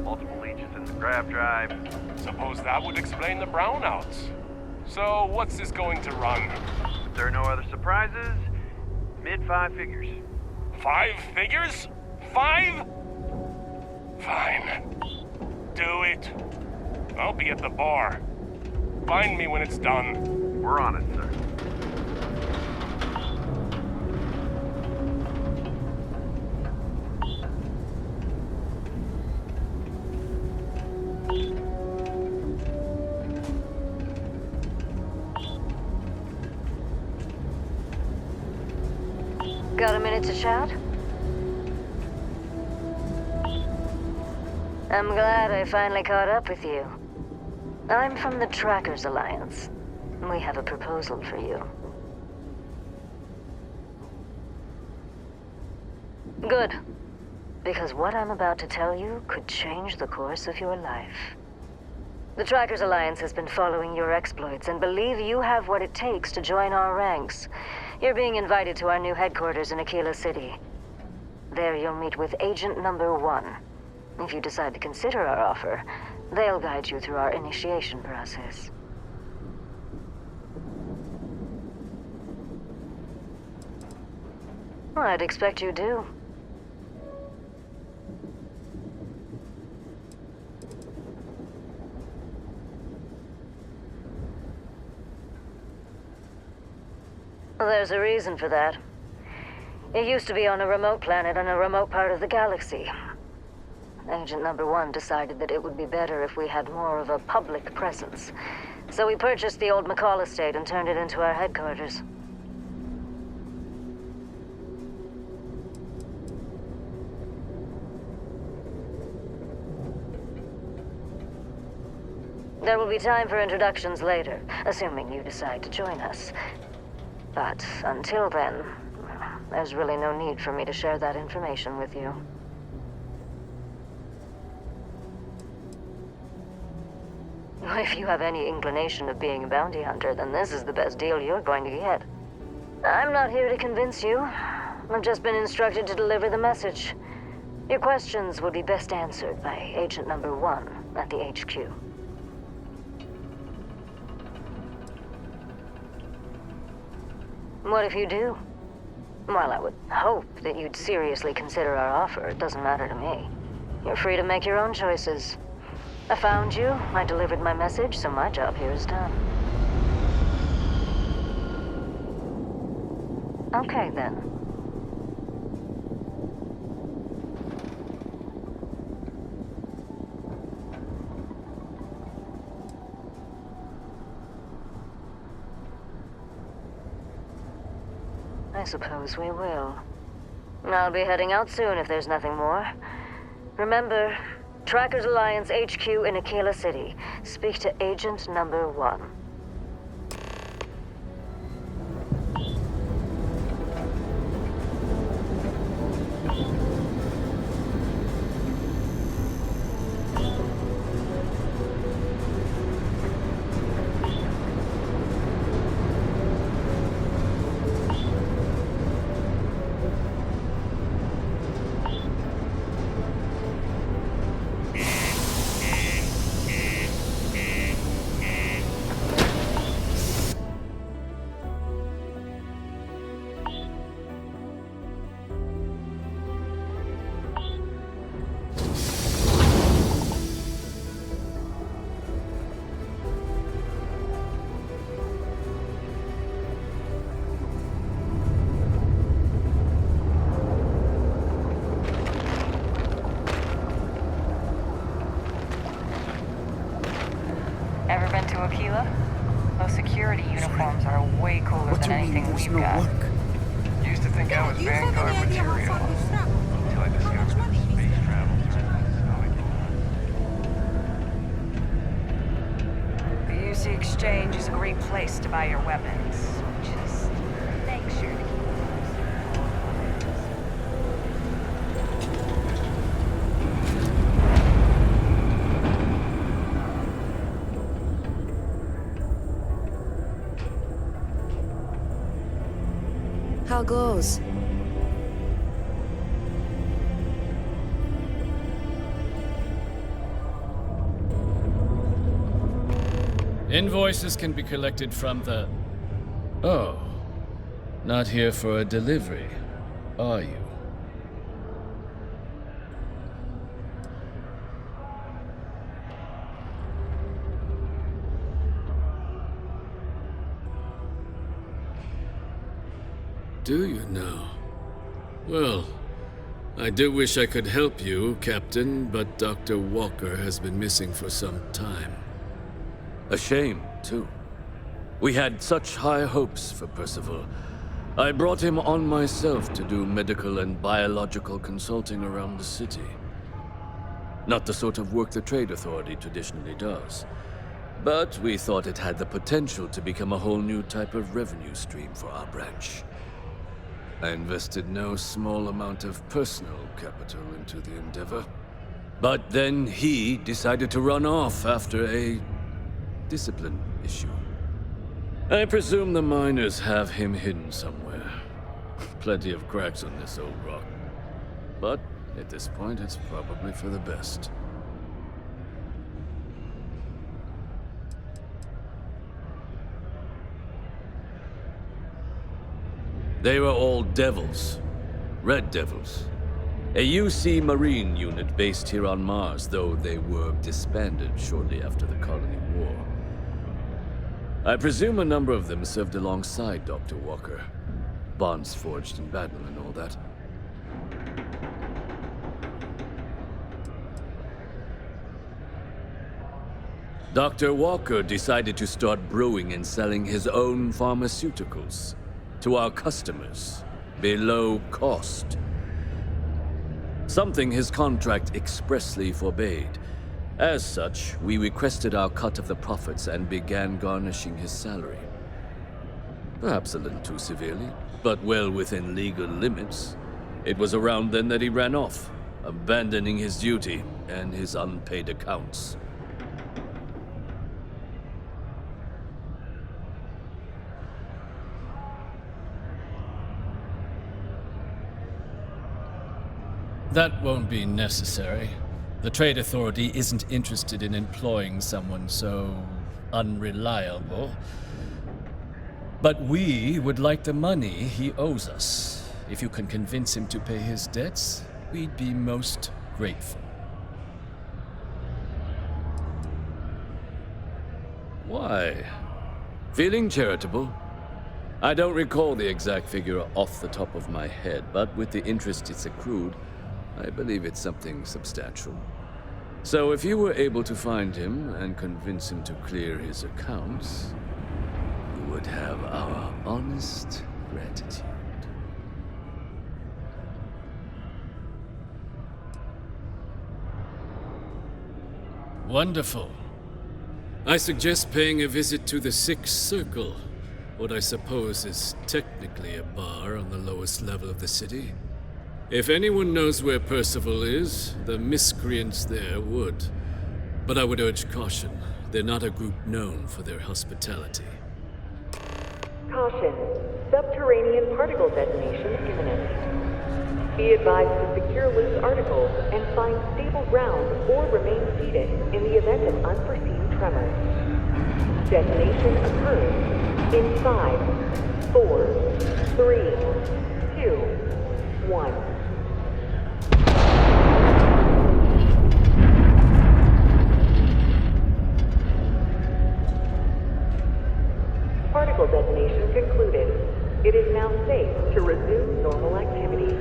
Multiple leeches in the grav drive. Suppose that would explain the brownouts. So, what's this going to run? If there are no other surprises, mid-5 figures. 5 figures? 5? Fine. Do it. I'll be at the bar. Find me when it's done. We're on it, sir. Got a minute to chat? I'm glad I finally caught up with you. I'm from the Trackers Alliance. We have a proposal for you. Good. Because what I'm about to tell you could change the course of your life. The Trackers Alliance has been following your exploits and believe you have what it takes to join our ranks. You're being invited to our new headquarters in Aquila City. There you'll meet with Agent Number 1. If you decide to consider our offer, they'll guide you through our initiation process. I'd expect you do. Well, there's a reason for that. It used to be on a remote planet in a remote part of the galaxy. Agent Number 1 decided that it would be better if we had more of a public presence. So we purchased the old McCall estate and turned it into our headquarters. There will be time for introductions later, assuming you decide to join us. But until then, there's really no need for me to share that information with you. If you have any inclination of being a bounty hunter, then this is the best deal you're going to get. I'm not here to convince you. I've just been instructed to deliver the message. Your questions would be best answered by Agent Number 1 at the HQ. What if you do? Well, I would hope that you'd seriously consider our offer. It doesn't matter to me. You're free to make your own choices. I found you, I delivered my message, so my job here is done. Okay, then. I suppose we will. I'll be heading out soon if there's nothing more. Remember, Trackers Alliance HQ in Aquila City. Speak to Agent Number 1. Ever been to Aquila? Those security uniforms are way cooler than anything we've got. Used to think I was Vanguard material. Until I discovered space travel The UC Exchange is a great place to buy your weapons. Just make sure to keep How goes? Invoices can be collected from the... Oh. Not here for a delivery, are you? Do you now? Well, I do wish I could help you, Captain, but Dr. Walker has been missing for some time. A shame, too. We had such high hopes for Percival. I brought him on myself to do medical and biological consulting around the city. Not the sort of work the Trade Authority traditionally does. But we thought it had the potential to become a whole new type of revenue stream for our branch. I invested no small amount of personal capital into the endeavor. But then he decided to run off after a discipline issue. I presume the miners have him hidden somewhere. Plenty of cracks on this old rock. But at this point, it's probably for the best. They were all devils. Red Devils. A UC Marine unit based here on Mars, though they were disbanded shortly after the Colony War. I presume a number of them served alongside Dr. Walker. Bonds forged in battle and all that. Dr. Walker decided to start brewing and selling his own pharmaceuticals to our customers below cost. Something his contract expressly forbade. As such, we requested our cut of the profits and began garnishing his salary. Perhaps a little too severely, but well within legal limits. It was around then that he ran off, abandoning his duty and his unpaid accounts. That won't be necessary. The Trade Authority isn't interested in employing someone so unreliable. But we would like the money he owes us. If you can convince him to pay his debts, we'd be most grateful. Why? Feeling charitable? I don't recall the exact figure off the top of my head, but with the interest it's accrued, I believe it's something substantial. So if you were able to find him and convince him to clear his accounts, you would have our honest gratitude. Wonderful. I suggest paying a visit to the Sixth Circle, what I suppose is technically a bar on the lowest level of the city. If anyone knows where Percival is, the miscreants there would. But I would urge caution. They're not a group known for their hospitality. Caution. Subterranean particle detonation imminent. Be advised to secure loose articles and find stable ground or remain seated in the event of unforeseen tremors. Detonation occurs in 5, 4, 3, 2, 1. Particle detonation concluded. It is now safe to resume normal activity.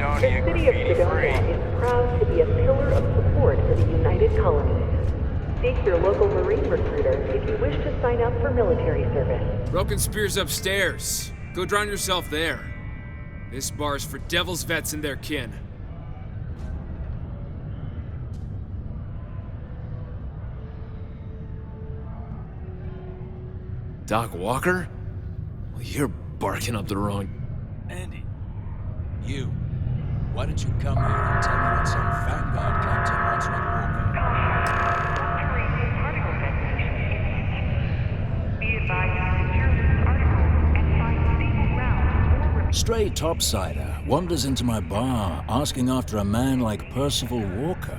The city of Sidonia is proud to be a pillar of support for the United Colonies. Seek your local Marine recruiter if you wish to sign up for military service. Broken Spear's upstairs. Go drown yourself there. This bar's for Devil's vets and their kin. Doc Walker? Well, you're barking up the wrong... Andy, you. Why don't you come here and tell me what some Vanguard captain wants with Walker? Stray topsider wanders into my bar asking after a man like Percival Walker.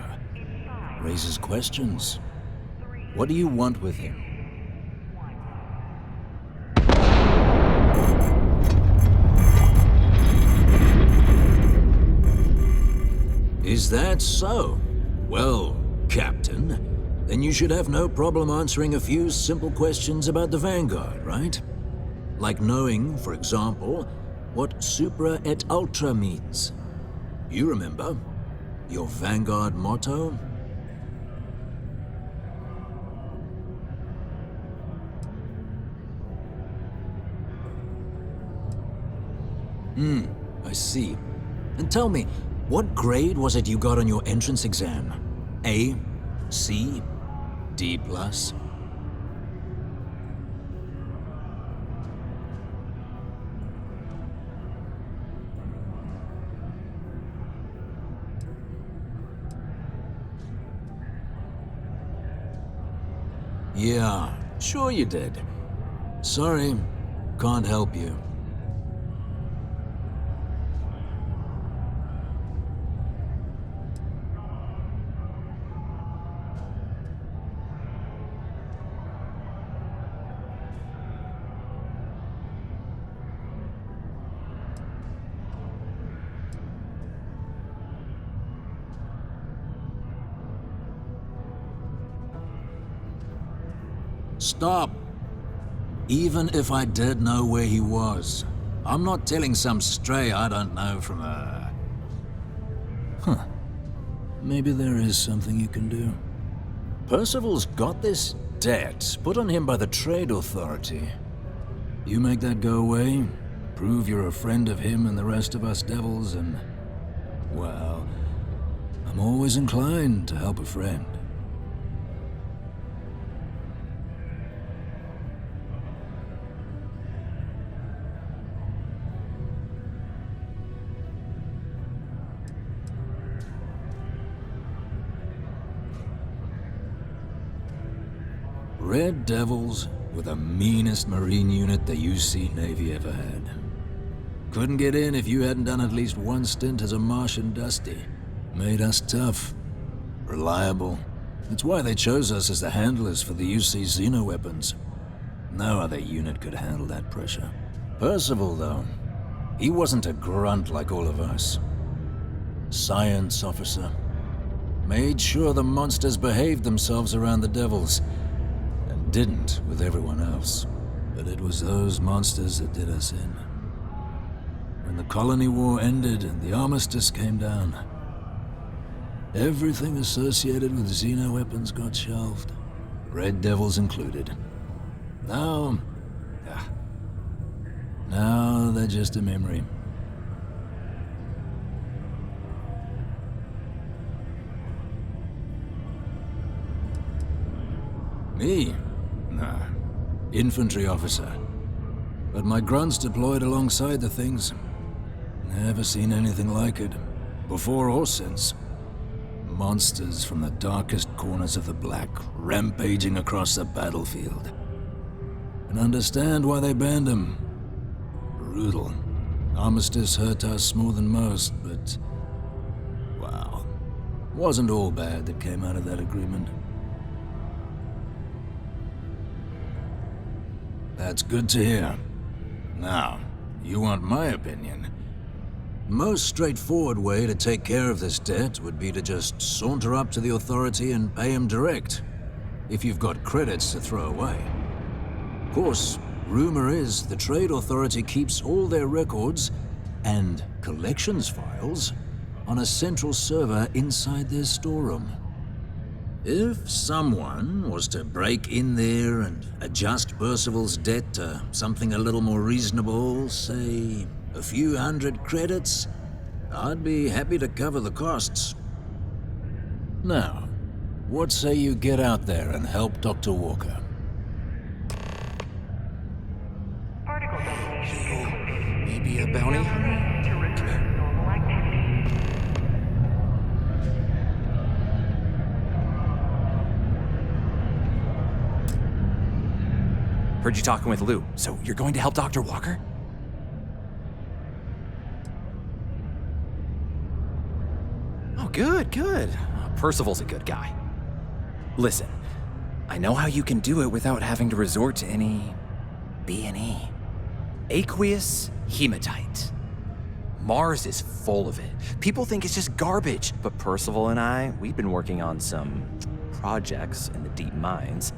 Raises questions. What do you want with him? Is that so? Well, Captain, then you should have no problem answering a few simple questions about the Vanguard, right? Like knowing, for example, what Supra et Ultra means. You remember? Your Vanguard motto? I see. And tell me, what grade was it you got on your entrance exam? A? C? D+? Yeah, sure you did. Sorry, can't help you. Stop. Even if I did know where he was, I'm not telling some stray I don't know from a... Huh. Maybe there is something you can do. Percival's got this debt put on him by the Trade Authority. You make that go away, prove you're a friend of him and the rest of us devils, and... well, I'm always inclined to help a friend. Red Devils were the meanest Marine unit the UC Navy ever had. Couldn't get in if you hadn't done at least one stint as a Martian Dusty. Made us tough, reliable. That's why they chose us as the handlers for the UC xeno-weapons. No other unit could handle that pressure. Percival, though, he wasn't a grunt like all of us. Science officer. Made sure the monsters behaved themselves around the Devils. Didn't with everyone else, but it was those monsters that did us in. When the colony war ended and the armistice came down, everything associated with xeno-weapons got shelved, Red Devils included. Now they're just a memory. Me? Nah. Infantry officer. But my grunts deployed alongside the things. Never seen anything like it. Before or since. Monsters from the darkest corners of the Black, rampaging across the battlefield. And understand why they banned them. Brutal. Armistice hurt us more than most, but... wow. Wasn't all bad that came out of that agreement. That's good to hear. Now, you want my opinion? The most straightforward way to take care of this debt would be to just saunter up to the authority and pay him direct, if you've got credits to throw away. Of course, rumor is the Trade Authority keeps all their records and collections files on a central server inside their storeroom. If someone was to break in there and adjust Percival's debt to something a little more reasonable, say a few hundred credits, I'd be happy to cover the costs. Now, what say you get out there and help Dr. Walker? Maybe a bounty? Heard you talking with Lou, so you're going to help Dr. Walker? Oh, good, good. Percival's a good guy. Listen, I know how you can do it without having to resort to any B&E. Aqueous hematite. Mars is full of it. People think it's just garbage, but Percival and I, we've been working on some projects in the deep mines.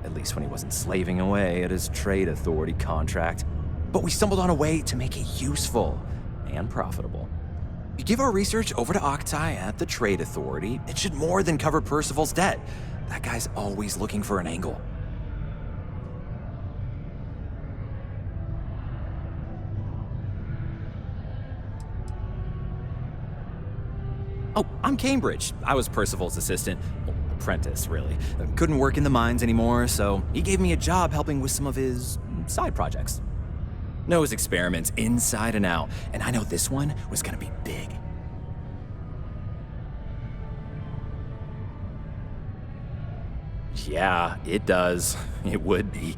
At least when he wasn't slaving away at his Trade Authority contract. But we stumbled on a way to make it useful and profitable. You give our research over to Octai at the Trade Authority, it should more than cover Percival's debt. That guy's always looking for an angle. Oh, I'm Cambridge. I was Percival's assistant. Well, apprentice, really. Couldn't work in the mines anymore, so he gave me a job helping with some of his side projects. Knows experiments inside and out, and I know this one was gonna be big. Yeah, it does. It would be.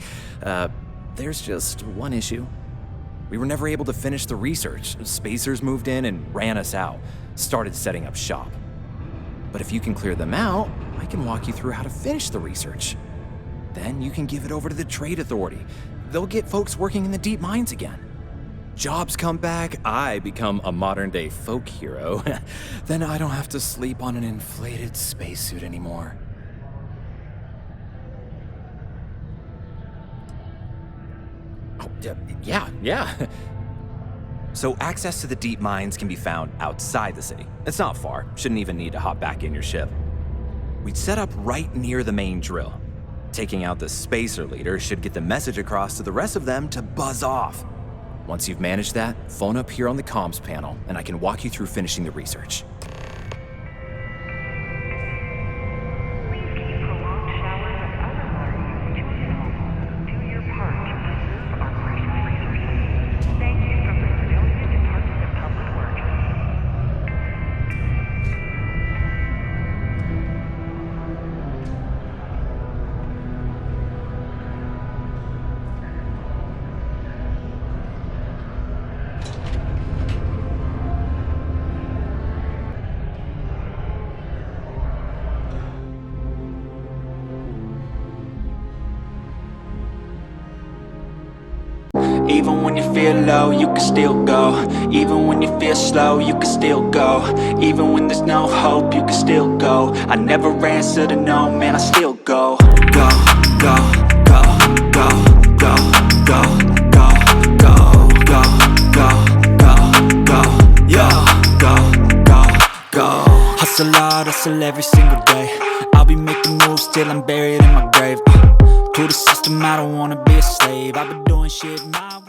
There's just one issue. We were never able to finish the research. Spacers moved in and ran us out. Started setting up shop. But if you can clear them out, I can walk you through how to finish the research. Then you can give it over to the Trade Authority. They'll get folks working in the deep mines again. Jobs come back, I become a modern-day folk hero. Then I don't have to sleep on an inflated spacesuit anymore. Oh, yeah. So access to the deep mines can be found outside the city. It's not far. Shouldn't even need to hop back in your ship. We'd set up right near the main drill. Taking out the spacer leader should get the message across to the rest of them to buzz off. Once you've managed that, phone up here on the comms panel, and I can walk you through finishing the research. Even when you feel low, you can still go. Even when you feel slow, you can still go. Even when there's no hope, you can still go. I never answer to no, man, I still go. Go, go, go, go, go, go, go, go, go, go, go, go, go. Hustle hard, hustle every single day. I'll be making moves till I'm buried in my grave. To the system, I don't wanna be a slave. I've been doing shit my way.